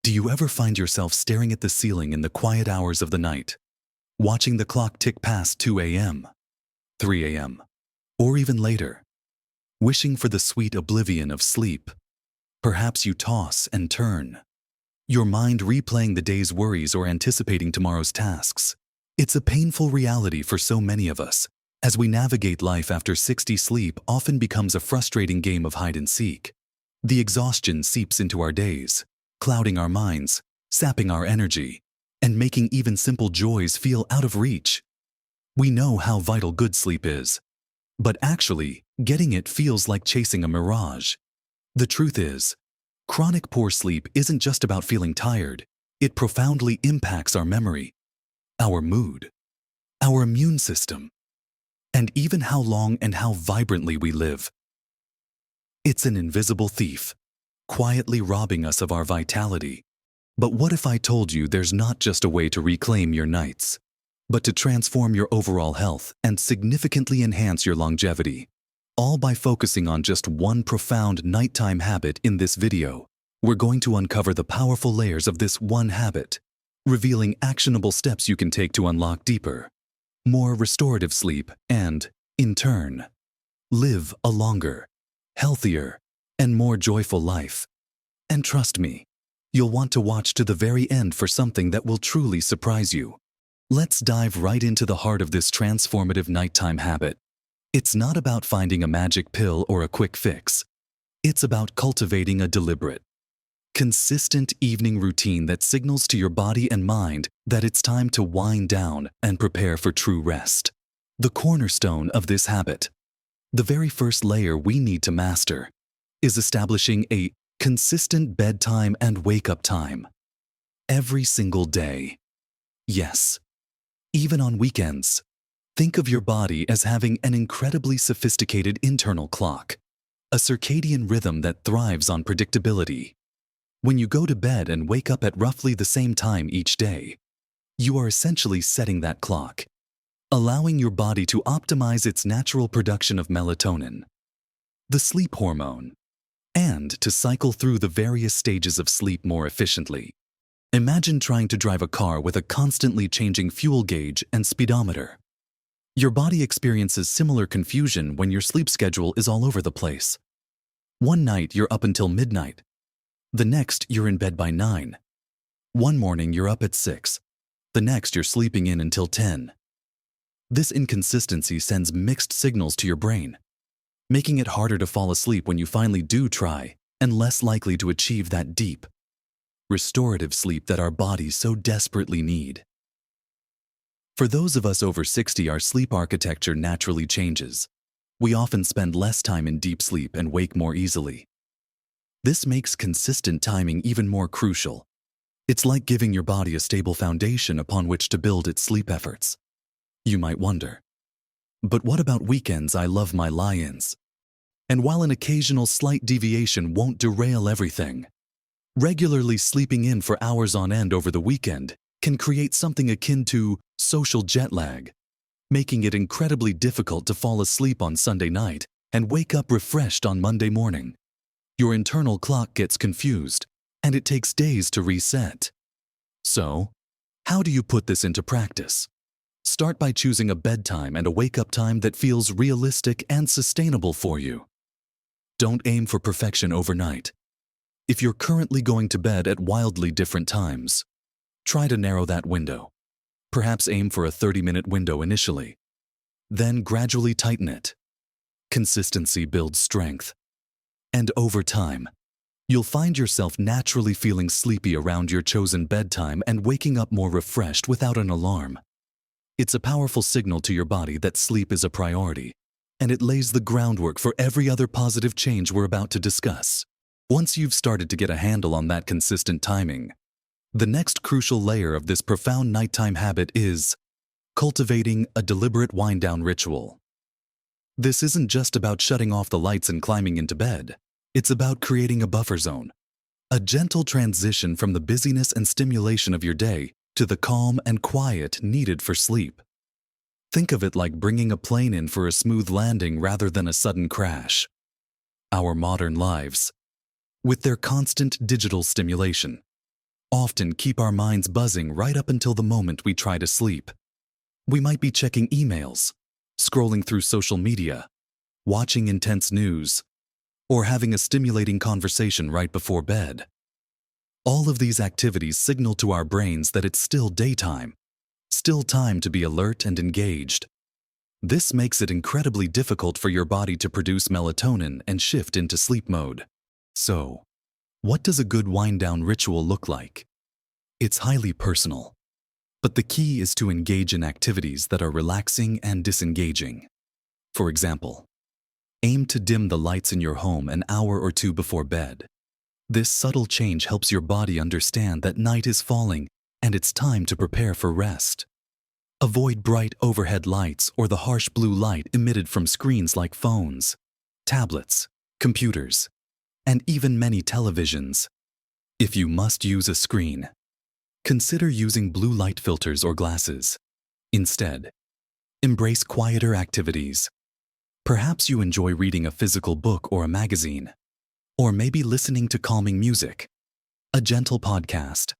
Do you ever find yourself staring at the ceiling in the quiet hours of the night, watching the clock tick past 2 a.m., 3 a.m., or even later, wishing for the sweet oblivion of sleep? Perhaps you toss and turn, your mind replaying the day's worries or anticipating tomorrow's tasks. It's a painful reality for so many of us. As we navigate life after 60, sleep often becomes a frustrating game of hide and seek. The exhaustion seeps into our days, clouding our minds, sapping our energy, and making even simple joys feel out of reach. We know how vital good sleep is, but actually, getting it feels like chasing a mirage. The truth is, chronic poor sleep isn't just about feeling tired. It profoundly impacts our memory, our mood, our immune system, and even how long and how vibrantly we live. It's an invisible thief, quietly robbing us of our vitality. But what if I told you there's not just a way to reclaim your nights, but to transform your overall health and significantly enhance your longevity? All by focusing on just one profound nighttime habit. In this video, we're going to uncover the powerful layers of this one habit, revealing actionable steps you can take to unlock deeper, more restorative sleep and, in turn, live a longer, healthier, and more joyful life. And trust me, you'll want to watch to the very end for something that will truly surprise you. Let's dive right into the heart of this transformative nighttime habit. It's not about finding a magic pill or a quick fix. It's about cultivating a deliberate, consistent evening routine that signals to your body and mind that it's time to wind down and prepare for true rest. The cornerstone of this habit, the very first layer we need to master, is establishing a consistent bedtime and wake-up time. Every single day. Yes, even on weekends. Think of your body as having an incredibly sophisticated internal clock, a circadian rhythm that thrives on predictability. When you go to bed and wake up at roughly the same time each day, you are essentially setting that clock, allowing your body to optimize its natural production of melatonin, the sleep hormone, and to cycle through the various stages of sleep more efficiently. Imagine trying to drive a car with a constantly changing fuel gauge and speedometer. Your body experiences similar confusion when your sleep schedule is all over the place. One night you're up until midnight. The next you're in bed by 9. One morning you're up at 6. The next you're sleeping in until 10. This inconsistency sends mixed signals to your brain, making it harder to fall asleep when you finally do try, and less likely to achieve that deep, restorative sleep that our bodies so desperately need. For those of us over 60, our sleep architecture naturally changes. We often spend less time in deep sleep and wake more easily. This makes consistent timing even more crucial. It's like giving your body a stable foundation upon which to build its sleep efforts. You might wonder, but what about weekends? I love my lie-ins. And while an occasional slight deviation won't derail everything, regularly sleeping in for hours on end over the weekend can create something akin to social jet lag, making it incredibly difficult to fall asleep on Sunday night and wake up refreshed on Monday morning. Your internal clock gets confused, and it takes days to reset. So, how do you put this into practice? Start by choosing a bedtime and a wake-up time that feels realistic and sustainable for you. Don't aim for perfection overnight. If you're currently going to bed at wildly different times, try to narrow that window. Perhaps aim for a 30-minute window initially. Then gradually tighten it. Consistency builds strength. And over time, you'll find yourself naturally feeling sleepy around your chosen bedtime and waking up more refreshed without an alarm. It's a powerful signal to your body that sleep is a priority, and it lays the groundwork for every other positive change we're about to discuss. Once you've started to get a handle on that consistent timing, the next crucial layer of this profound nighttime habit is cultivating a deliberate wind-down ritual. This isn't just about shutting off the lights and climbing into bed. It's about creating a buffer zone, a gentle transition from the busyness and stimulation of your day to the calm and quiet needed for sleep. Think of it like bringing a plane in for a smooth landing rather than a sudden crash. Our modern lives, with their constant digital stimulation, often keep our minds buzzing right up until the moment we try to sleep. We might be checking emails, scrolling through social media, watching intense news, or having a stimulating conversation right before bed. All of these activities signal to our brains that it's still daytime, still time to be alert and engaged. This makes it incredibly difficult for your body to produce melatonin and shift into sleep mode. So, what does a good wind-down ritual look like? It's highly personal, but the key is to engage in activities that are relaxing and disengaging. For example, aim to dim the lights in your home an hour or two before bed. This subtle change helps your body understand that night is falling and it's time to prepare for rest. Avoid bright overhead lights or the harsh blue light emitted from screens like phones, tablets, computers, and even many televisions. If you must use a screen, consider using blue light filters or glasses. Instead, embrace quieter activities. Perhaps you enjoy reading a physical book or a magazine, or maybe listening to calming music, a gentle podcast,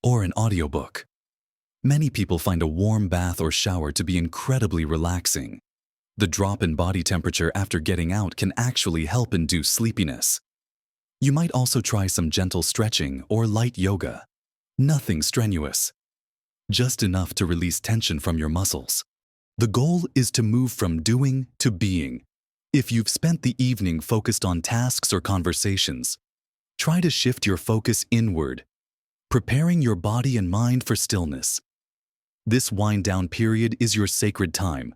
or an audiobook. Many people find a warm bath or shower to be incredibly relaxing. The drop in body temperature after getting out can actually help induce sleepiness. You might also try some gentle stretching or light yoga. Nothing strenuous, just enough to release tension from your muscles. The goal is to move from doing to being. If you've spent the evening focused on tasks or conversations, try to shift your focus inward, preparing your body and mind for stillness. This wind-down period is your sacred time,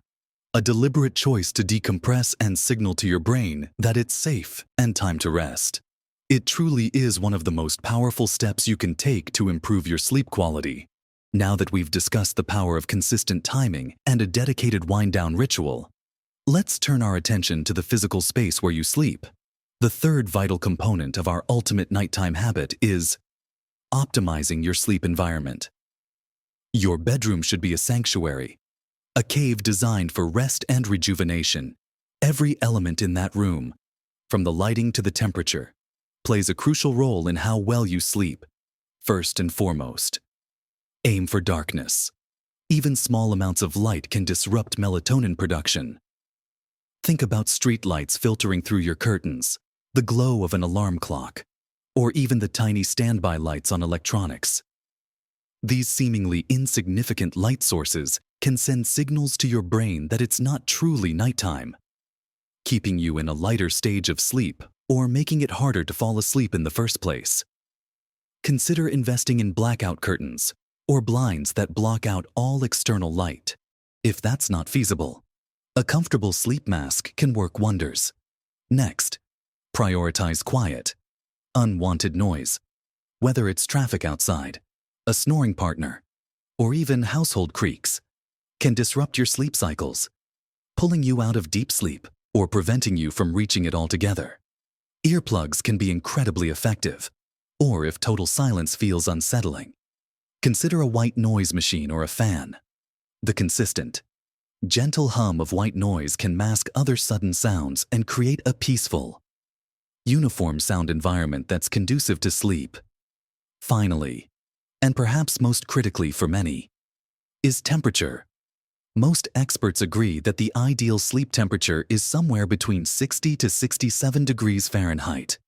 a deliberate choice to decompress and signal to your brain that it's safe and time to rest. It truly is one of the most powerful steps you can take to improve your sleep quality. Now that we've discussed the power of consistent timing and a dedicated wind-down ritual, let's turn our attention to the physical space where you sleep. The third vital component of our ultimate nighttime habit is optimizing your sleep environment. Your bedroom should be a sanctuary, a cave designed for rest and rejuvenation. Every element in that room, from the lighting to the temperature, plays a crucial role in how well you sleep. First and foremost, aim for darkness. Even small amounts of light can disrupt melatonin production. Think about street lights filtering through your curtains, the glow of an alarm clock, or even the tiny standby lights on electronics. These seemingly insignificant light sources can send signals to your brain that it's not truly nighttime, keeping you in a lighter stage of sleep or making it harder to fall asleep in the first place. Consider investing in blackout curtains or blinds that block out all external light. If that's not feasible, a comfortable sleep mask can work wonders. Next, prioritize quiet. Unwanted noise, whether it's traffic outside, a snoring partner, or even household creaks, can disrupt your sleep cycles, pulling you out of deep sleep or preventing you from reaching it altogether. Earplugs can be incredibly effective, or if total silence feels unsettling, consider a white noise machine or a fan. The consistent, gentle hum of white noise can mask other sudden sounds and create a peaceful, uniform sound environment that's conducive to sleep. Finally, and perhaps most critically for many, is temperature. Most experts agree that the ideal sleep temperature is somewhere between 60 to 67 degrees Fahrenheit,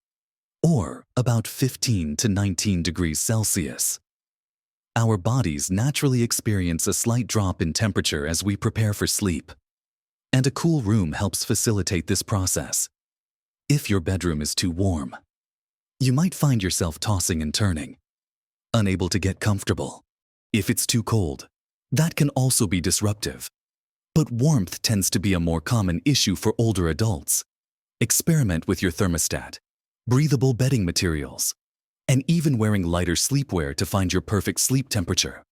or about 15 to 19 degrees Celsius. Our bodies naturally experience a slight drop in temperature as we prepare for sleep, and a cool room helps facilitate this process. If your bedroom is too warm, you might find yourself tossing and turning, unable to get comfortable. If it's too cold, that can also be disruptive. But warmth tends to be a more common issue for older adults. Experiment with your thermostat, breathable bedding materials, and even wearing lighter sleepwear to find your perfect sleep temperature.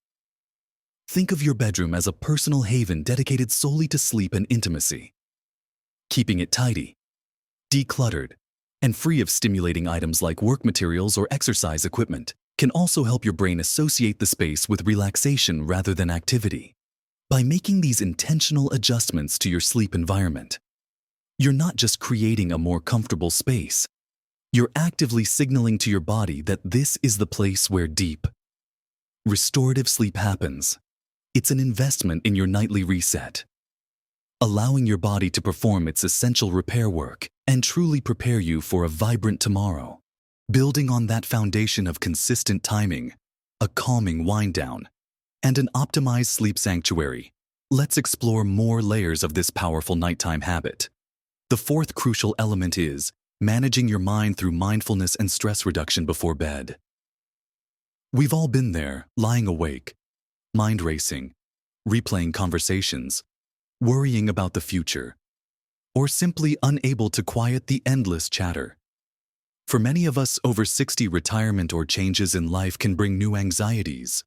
Think of your bedroom as a personal haven dedicated solely to sleep and intimacy. Keeping it tidy, decluttered, and free of stimulating items like work materials or exercise equipment can also help your brain associate the space with relaxation rather than activity. By making these intentional adjustments to your sleep environment, you're not just creating a more comfortable space, You're actively signaling to your body that this is the place where deep, restorative sleep happens. It's an investment in your nightly reset, allowing your body to perform its essential repair work and truly prepare you for a vibrant tomorrow. Building on that foundation of consistent timing, a calming wind-down, and an optimized sleep sanctuary, let's explore more layers of this powerful nighttime habit. The fourth crucial element is managing your mind through mindfulness and stress reduction before bed. We've all been there, lying awake, mind racing, replaying conversations, worrying about the future, or simply unable to quiet the endless chatter. For many of us over 60, retirement or changes in life can bring new anxieties,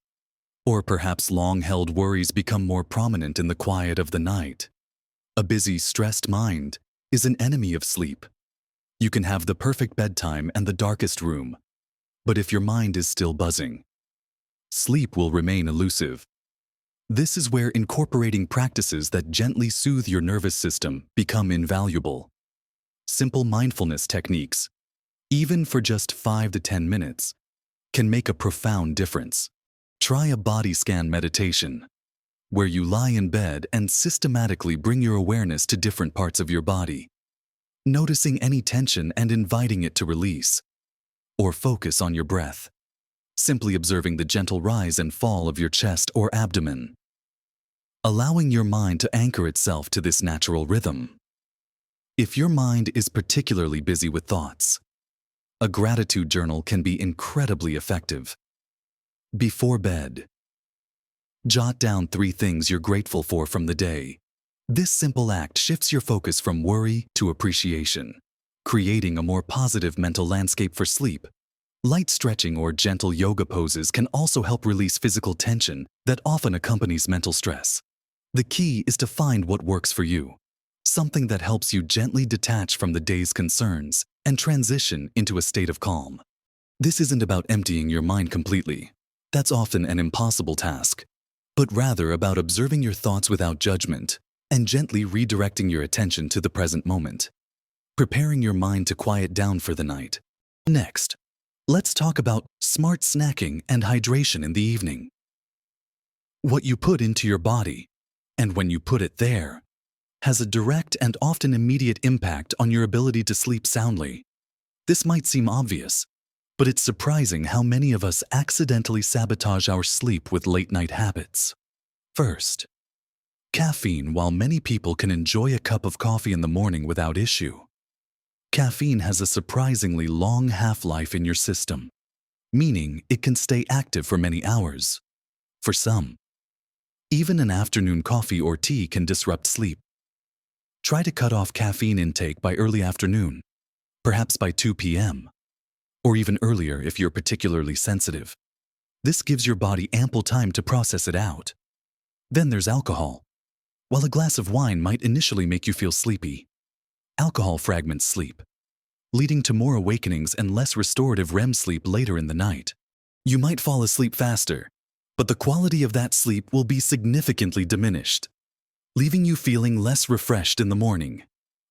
or perhaps long-held worries become more prominent in the quiet of the night. A busy, stressed mind is an enemy of sleep. You can have the perfect bedtime and the darkest room, but if your mind is still buzzing, sleep will remain elusive. This is where incorporating practices that gently soothe your nervous system become invaluable. Simple mindfulness techniques, even for just 5 to 10 minutes, can make a profound difference. Try a body scan meditation, where you lie in bed and systematically bring your awareness to different parts of your body, noticing any tension and inviting it to release. Or focus on your breath, simply observing the gentle rise and fall of your chest or abdomen, allowing your mind to anchor itself to this natural rhythm. If your mind is particularly busy with thoughts, a gratitude journal can be incredibly effective. Before bed, jot down 3 things you're grateful for from the day. This simple act shifts your focus from worry to appreciation, creating a more positive mental landscape for sleep. Light stretching or gentle yoga poses can also help release physical tension that often accompanies mental stress. The key is to find what works for you, something that helps you gently detach from the day's concerns and transition into a state of calm. This isn't about emptying your mind completely. That's often an impossible task, but rather about observing your thoughts without judgment and gently redirecting your attention to the present moment, preparing your mind to quiet down for the night. Next, let's talk about smart snacking and hydration in the evening. What you put into your body, and when you put it there, has a direct and often immediate impact on your ability to sleep soundly. This might seem obvious, but it's surprising how many of us accidentally sabotage our sleep with late-night habits. First, caffeine. While many people can enjoy a cup of coffee in the morning without issue, caffeine has a surprisingly long half-life in your system, meaning it can stay active for many hours. For some, even an afternoon coffee or tea can disrupt sleep. Try to cut off caffeine intake by early afternoon, perhaps by 2 p.m., or even earlier if you're particularly sensitive. This gives your body ample time to process it out. Then there's alcohol. While a glass of wine might initially make you feel sleepy, alcohol fragments sleep, leading to more awakenings and less restorative REM sleep later in the night. You might fall asleep faster, but the quality of that sleep will be significantly diminished, leaving you feeling less refreshed in the morning.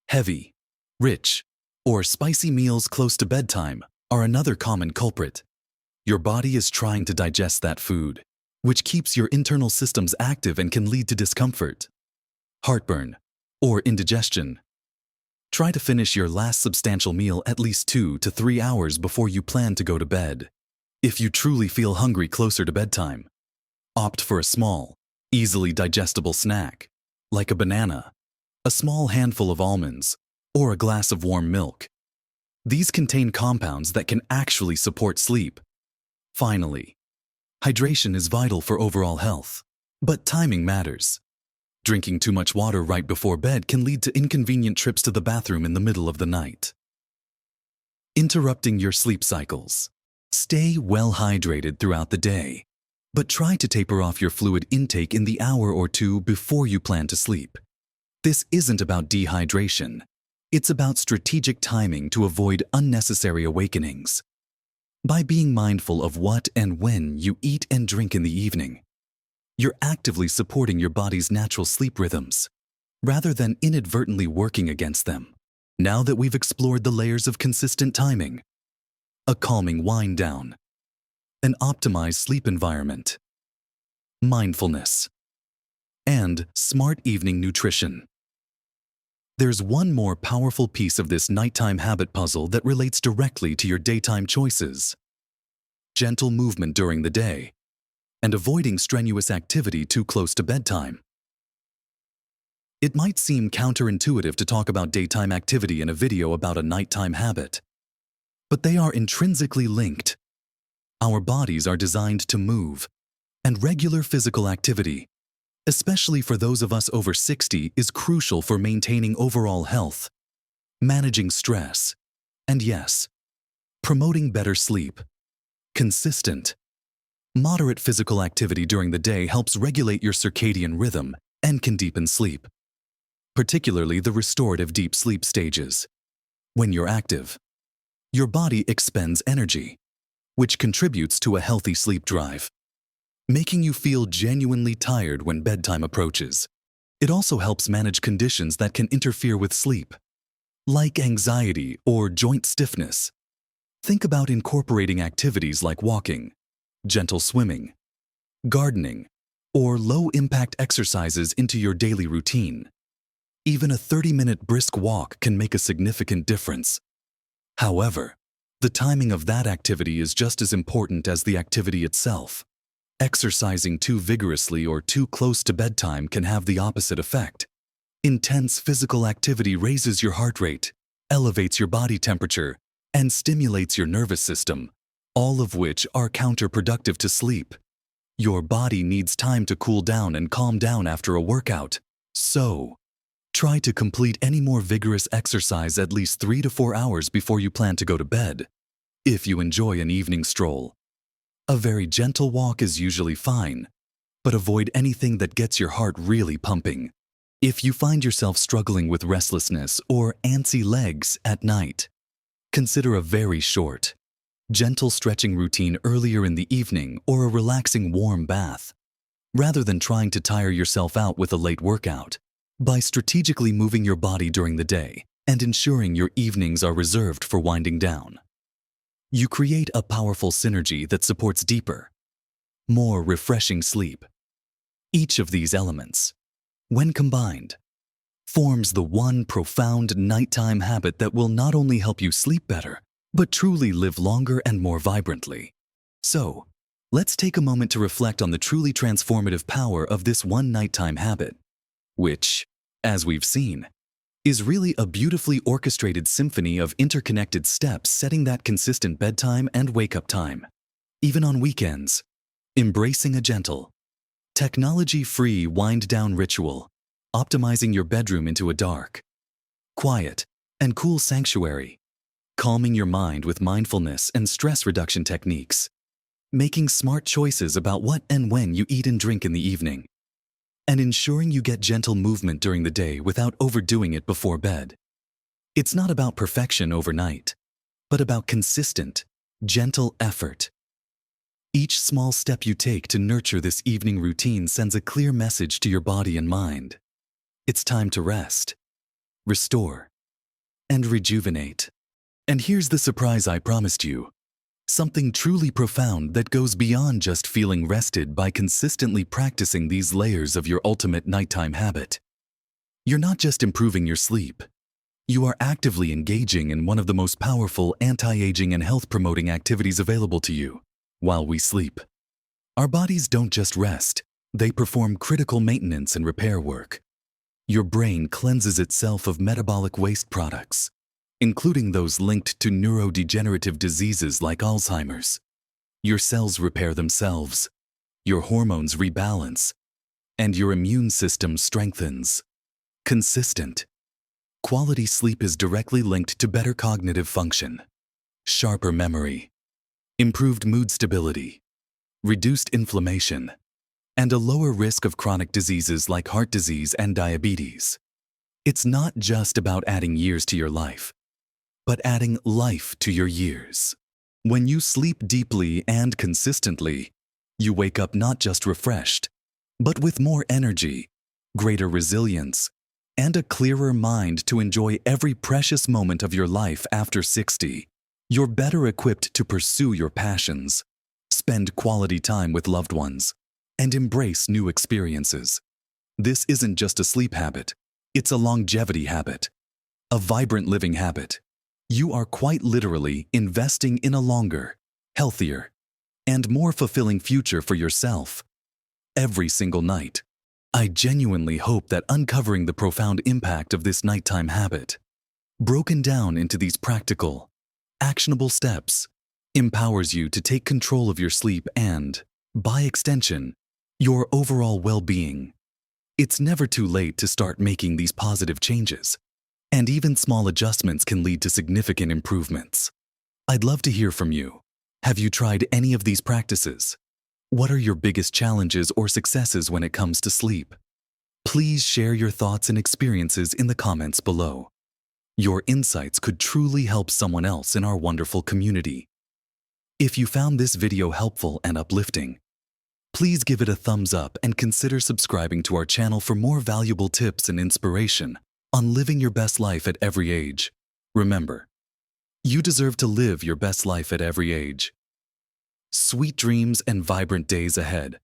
Heavy, rich, or spicy meals close to bedtime are another common culprit. Your body is trying to digest that food, which keeps your internal systems active and can lead to discomfort, heartburn, or indigestion. Try to finish your last substantial meal at least 2 to 3 hours before you plan to go to bed. If you truly feel hungry closer to bedtime, opt for a small, easily digestible snack, like a banana, a small handful of almonds, or a glass of warm milk. These contain compounds that can actually support sleep. Finally, hydration is vital for overall health, but timing matters. Drinking too much water right before bed can lead to inconvenient trips to the bathroom in the middle of the night. Interrupting your sleep cycles. Stay well hydrated throughout the day, but try to taper off your fluid intake in the hour or 2 before you plan to sleep. This isn't about dehydration. It's about strategic timing to avoid unnecessary awakenings. By being mindful of what and when you eat and drink in the evening, you're actively supporting your body's natural sleep rhythms, rather than inadvertently working against them. Now that we've explored the layers of consistent timing, a calming wind down, an optimized sleep environment, mindfulness, and smart evening nutrition. There's one more powerful piece of this nighttime habit puzzle that relates directly to your daytime choices: gentle movement during the day and avoiding strenuous activity too close to bedtime. It might seem counterintuitive to talk about daytime activity in a video about a nighttime habit, but they are intrinsically linked. Our bodies are designed to move, and regular physical activity, especially for those of us over 60, is crucial for maintaining overall health, managing stress, and yes, promoting better sleep. Consistent, moderate physical activity during the day helps regulate your circadian rhythm and can deepen sleep, particularly the restorative deep sleep stages. When you're active, your body expends energy, which contributes to a healthy sleep drive, making you feel genuinely tired when bedtime approaches. It also helps manage conditions that can interfere with sleep, like anxiety or joint stiffness. Think about incorporating activities like walking, gentle swimming, gardening, or low-impact exercises into your daily routine. Even a 30-minute brisk walk can make a significant difference. However, the timing of that activity is just as important as the activity itself. Exercising too vigorously or too close to bedtime can have the opposite effect. Intense physical activity raises your heart rate, elevates your body temperature, and stimulates your nervous system, all of which are counterproductive to sleep. Your body needs time to cool down and calm down after a workout. So, try to complete any more vigorous exercise at least 3 to 4 hours before you plan to go to bed. If you enjoy an evening stroll, a very gentle walk is usually fine, but avoid anything that gets your heart really pumping. If you find yourself struggling with restlessness or antsy legs at night, consider a very short, gentle stretching routine earlier in the evening or a relaxing warm bath, rather than trying to tire yourself out with a late workout. By strategically moving your body during the day and ensuring your evenings are reserved for winding down, you create a powerful synergy that supports deeper, more refreshing sleep. Each of these elements, when combined, forms the one profound nighttime habit that will not only help you sleep better, but truly live longer and more vibrantly. So, let's take a moment to reflect on the truly transformative power of this one nighttime habit, which, as we've seen, is really a beautifully orchestrated symphony of interconnected steps setting that consistent bedtime and wake-up time. Even on weekends, embracing a gentle, technology-free wind-down ritual, optimizing your bedroom into a dark, quiet, and cool sanctuary, calming your mind with mindfulness and stress reduction techniques, making smart choices about what and when you eat and drink in the evening, and ensuring you get gentle movement during the day without overdoing it before bed. It's not about perfection overnight, but about consistent, gentle effort. Each small step you take to nurture this evening routine sends a clear message to your body and mind. It's time to rest, restore, and rejuvenate. And here's the surprise I promised you. Something truly profound that goes beyond just feeling rested by consistently practicing these layers of your ultimate nighttime habit. You're not just improving your sleep. You are actively engaging in one of the most powerful anti-aging and health-promoting activities available to you. While we sleep, our bodies don't just rest, they perform critical maintenance and repair work. Your brain cleanses itself of metabolic waste products, including those linked to neurodegenerative diseases like Alzheimer's. Your cells repair themselves, your hormones rebalance, and your immune system strengthens. Consistent, quality sleep is directly linked to better cognitive function, sharper memory, improved mood stability, reduced inflammation, and a lower risk of chronic diseases like heart disease and diabetes. It's not just about adding years to your life, but adding life to your years. When you sleep deeply and consistently, you wake up not just refreshed, but with more energy, greater resilience, and a clearer mind to enjoy every precious moment of your life after 60. You're better equipped to pursue your passions, spend quality time with loved ones, and embrace new experiences. This isn't just a sleep habit, it's a longevity habit, a vibrant living habit. You are quite literally investing in a longer, healthier, and more fulfilling future for yourself. Every single night, I genuinely hope that uncovering the profound impact of this nighttime habit, broken down into these practical, actionable steps, empowers you to take control of your sleep and, by extension, your overall well-being. It's never too late to start making these positive changes, and even small adjustments can lead to significant improvements. I'd love to hear from you. Have you tried any of these practices? What are your biggest challenges or successes when it comes to sleep? Please share your thoughts and experiences in the comments below. Your insights could truly help someone else in our wonderful community. If you found this video helpful and uplifting, please give it a thumbs up and consider subscribing to our channel for more valuable tips and inspiration on living your best life at every age. Remember, you deserve to live your best life at every age. Sweet dreams and vibrant days ahead.